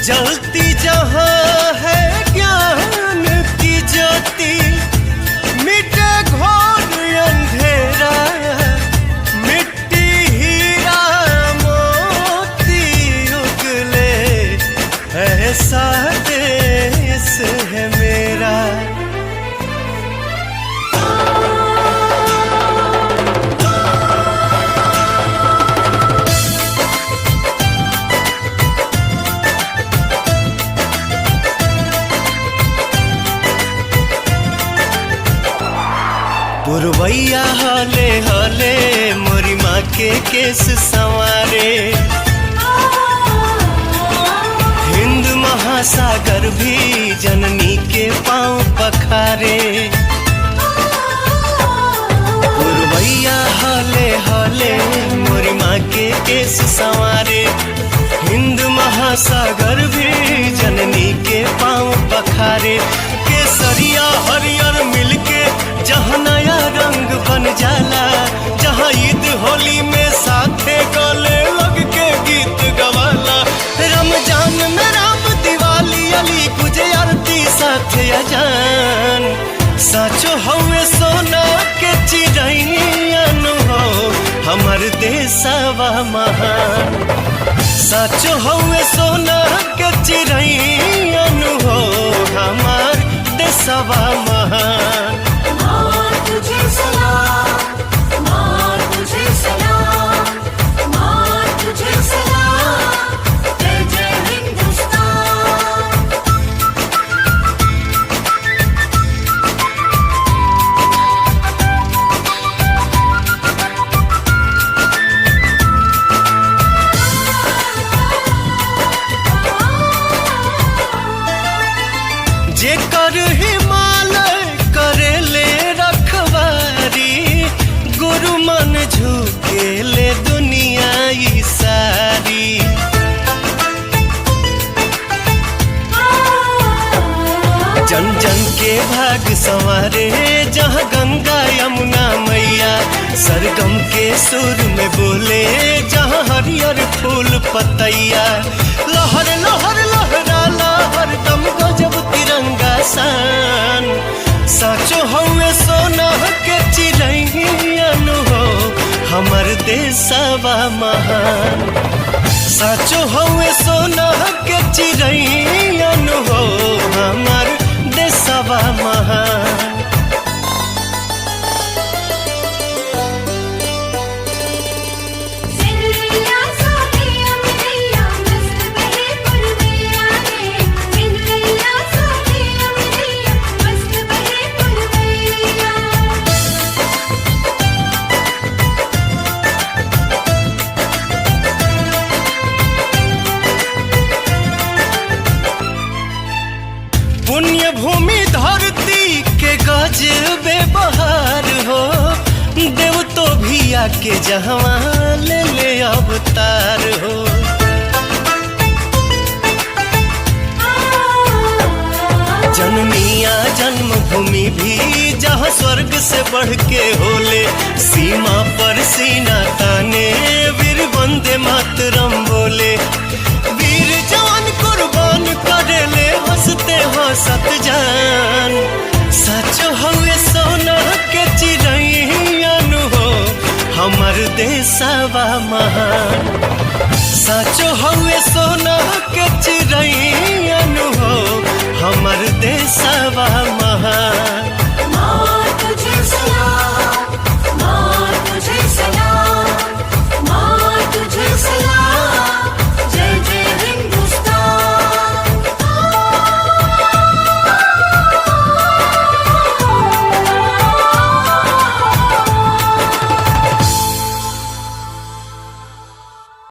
जलती जहाँ है ज्ञान की ज्योति, मिटे घोर अंधेरा, मिट्टी हीरा मोती उगले, ऐसा देश है मेरा। पुरवैया हले हले मोरी माँ के केस संवारे, हिंद महासागर भी जननी के पाँव पखारे। पुरवैया हले हले मोरी माँ के केस संवारे, हिंद महासागर भी जननी के पाँव पखारे। केसरिया हरियर मिलके जहाँ नया रंग बन जाला, जहाँ ईद होली में साथे गले लग के गीत गवाला। रमजान में राम, दिवाली अली पूजे आरती साथे अजान। साचो हवे सोना के चिड़ैन हो हमर देशवा महान, साचो हवे सोना के चिड़ैन हो हमर देशवा महान। तुझे सलाम, माँ तुझे सलाम, माँ तुझे सलाम, जय जय हिंदुस्तान। जेकर हिमालय करेले रखवारी, गुरु मन झुकेले दुनिया ई सारी। जन जन के भाग संवारे जहाँ गंगा यमुना मैया, सरगम के सुर में बोले जहाँ हरियर फूल पतैया। लहर लहर लहराला हरदम गजब तिरंगा सान, साचो हवे सोना के चिड़ैन हो हमर देशवा महान। साचो हवे सोना के चिड़ैन हो हमर देशवा महान। पुण्य भूमि धरती के गजबे बहार हो, देव तो भी आके जहाँ ले ले अवतार हो। जनमिया जन्मभूमि भी जहाँ स्वर्ग से बढ़ के होले, सीमा पर सीना ताने वीर वंदे मातरम बोले। वीर जवान कुर्बान करेले हंसते हंसत जान, सचो हवे सोना के चिड़ैन हो हमर देशवा महान। सचो हवे सोना के चिड़ैन हो हमर देशवा महान।